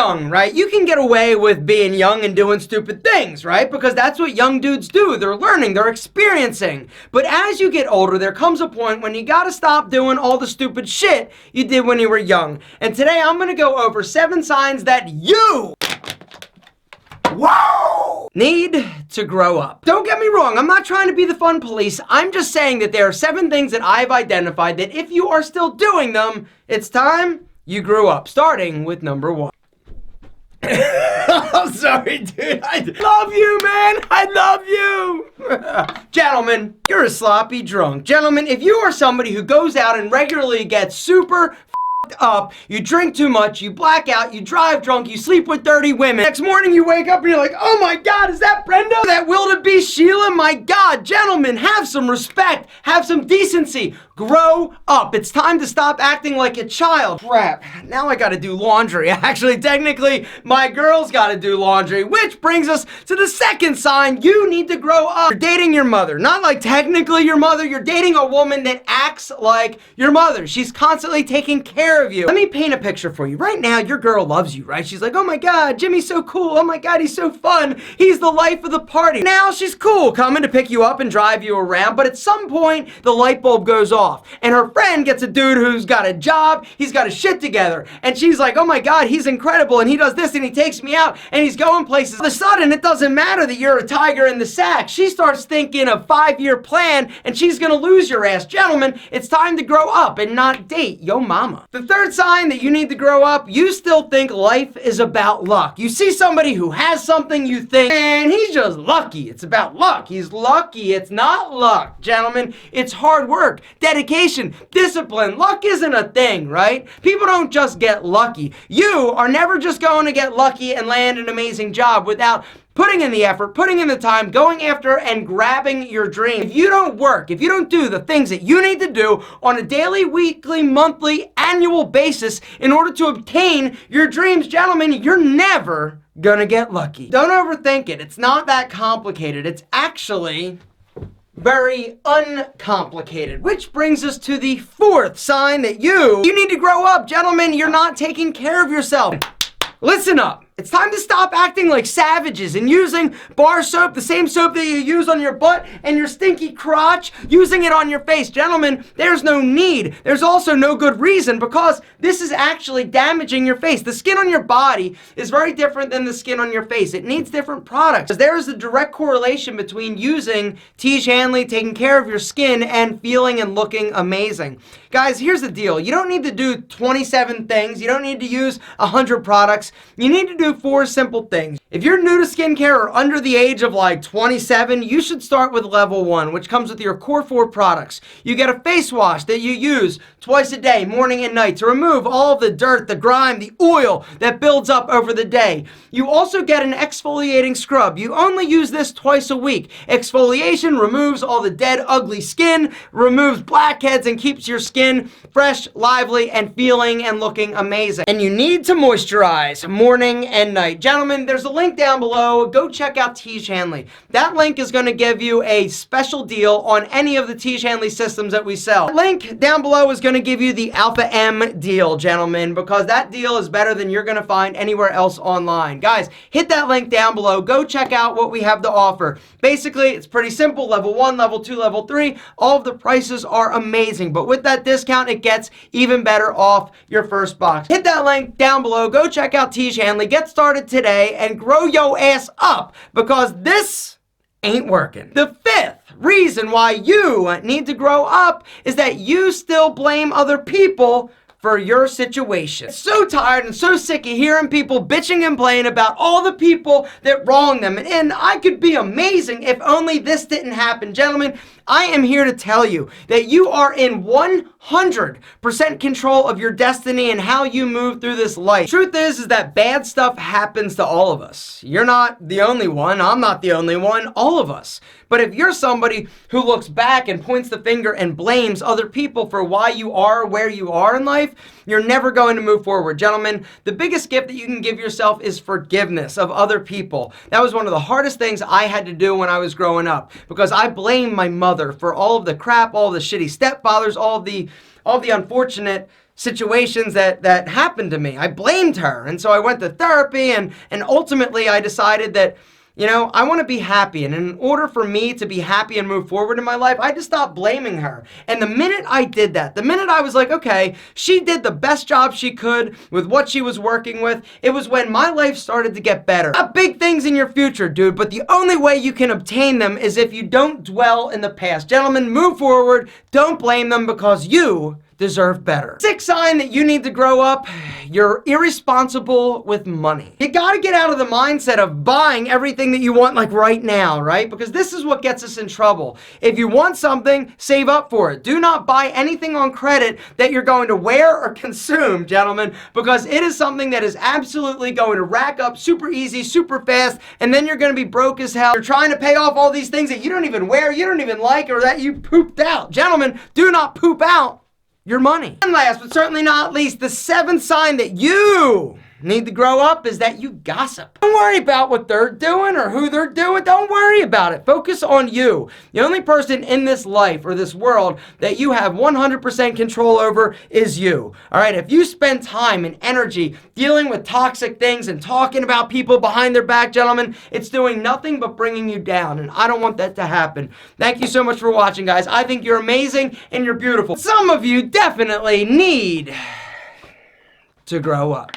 young, right, you can get away with being young and doing stupid things, right? Because that's what young dudes do. They're learning, they're experiencing. But as you get older, there comes a point when you gotta stop doing all the stupid shit you did when you were young. And today I'm gonna go over 7 signs that you need to grow up. Don't get me wrong, I'm not trying to be the fun police. I'm just saying that there are 7 things that I've identified that if you are still doing them, it's time you grew up. Starting with number 1. I'm sorry, dude. I love you, man. I love you. Gentlemen, you're a sloppy drunk. Gentlemen, if you are somebody who goes out and regularly gets super up, you drink too much, you black out, you drive drunk, you sleep with dirty women. Next morning you wake up and you're like, oh my God, is that Brenda? That wildebeest Sheila? My God, gentlemen, have some respect, have some decency, grow up. It's time to stop acting like a child. Crap, now I gotta do laundry. Actually, technically, my girl's gotta do laundry, which brings us to the second sign you need to grow up. You're dating your mother, not like technically your mother, you're dating a woman that acts like your mother. She's constantly taking care of you. Let me paint a picture for you. Right now, your girl loves you, right? She's like, oh my God, Jimmy's so cool. Oh my God, he's so fun. He's the life of the party. Now she's cool, coming to pick you up and drive you around, but at some point, the light bulb goes off, and her friend gets a dude who's got a job, he's got his shit together, and she's like, oh my God, he's incredible, and he does this, and he takes me out, and he's going places. All of a sudden, it doesn't matter that you're a tiger in the sack. She starts thinking a 5-year plan, and she's gonna lose your ass. Gentlemen, it's time to grow up and not date yo mama. The third sign that you need to grow up, you still think life is about luck. You see somebody who has something, you think, man, he's just lucky. It's about luck. He's lucky. It's not luck, gentlemen. It's hard work, dedication, discipline. Luck isn't a thing, right? People don't just get lucky. You are never just going to get lucky and land an amazing job without putting in the effort, putting in the time, going after and grabbing your dream. If you don't work, if you don't do the things that you need to do on a daily, weekly, monthly, annual basis in order to obtain your dreams, gentlemen, you're never gonna get lucky. Don't overthink it. It's not that complicated. It's actually very uncomplicated. Which brings us to the 4th sign that you need to grow up. Gentlemen, you're not taking care of yourself. Listen up. It's time to stop acting like savages and using bar soap, the same soap that you use on your butt and your stinky crotch, using it on your face. Gentlemen, there's no need. There's also no good reason, because this is actually damaging your face. The skin on your body is very different than the skin on your face. It needs different products. There is a direct correlation between using Tiege Hanley, taking care of your skin, and feeling and looking amazing. Guys, here's the deal. You don't need to do 27 things. You don't need to use 100 products. You need to do 4 simple things. If you're new to skincare or under the age of like 27, you should start with level 1, which comes with your core 4 products. You get a face wash that you use twice a day, morning and night, to remove all the dirt, the grime, the oil that builds up over the day. You also get an exfoliating scrub. You only use this twice a week. Exfoliation removes all the dead, ugly skin, removes blackheads, and keeps your skin fresh, lively, and feeling and looking amazing. And you need to moisturize morning and night. Gentlemen, there's a link down below. Go check out Tiege Hanley. That link is going to give you a special deal on any of the Tiege Hanley systems that we sell. That link down below is going to give you the Alpha M deal, gentlemen, because that deal is better than you're going to find anywhere else online. Guys, hit that link down below. Go check out what we have to offer. Basically, it's pretty simple. Level 1, level 2, level 3. All of the prices are amazing, but with that discount, it gets even better off your first box. Hit that link down below. Go check out Tiege Hanley. Get started today and grow your ass up, because this ain't working. The 5th reason why you need to grow up is that you still blame other people for your situation. So tired and so sick of hearing people bitching and complaining about all the people that wrong them. And I could be amazing if only this didn't happen. Gentlemen, I am here to tell you that you are in 100% control of your destiny and how you move through this life. Truth is that bad stuff happens to all of us. You're not the only one. I'm not the only one. All of us. But if you're somebody who looks back and points the finger and blames other people for why you are where you are in life, you're never going to move forward. Gentlemen, the biggest gift that you can give yourself is forgiveness of other people. That was one of the hardest things I had to do when I was growing up, because I blamed my mother for all of the crap, all of the shitty stepfathers, all of the unfortunate situations that happened to me. I blamed her. And so I went to therapy, and ultimately I decided that, you know, I want to be happy. And in order for me to be happy and move forward in my life, I had to stop blaming her. And the minute I did that, the minute I was like, okay, she did the best job she could with what she was working with, it was when my life started to get better. Got big things in your future, dude, but the only way you can obtain them is if you don't dwell in the past. Gentlemen, move forward. Don't blame them, because you deserve better. Sixth sign that you need to grow up: you're irresponsible with money. You gotta get out of the mindset of buying everything that you want like right now, right? Because this is what gets us in trouble. If you want something, save up for it. Do not buy anything on credit that you're going to wear or consume, gentlemen, because it is something that is absolutely going to rack up super easy, super fast, and then you're gonna be broke as hell. You're trying to pay off all these things that you don't even wear, you don't even like, or that you pooped out. Gentlemen, do not poop out your money. And last but certainly not least, the seventh sign that you need to grow up is that you gossip. Don't worry about what they're doing or who they're doing. Don't worry about it. Focus on you. The only person in this life or this world that you have 100% control over is you. All right, if you spend time and energy dealing with toxic things and talking about people behind their back, gentlemen, it's doing nothing but bringing you down, and I don't want that to happen. Thank you so much for watching, guys. I think you're amazing and you're beautiful. Some of you definitely need to grow up.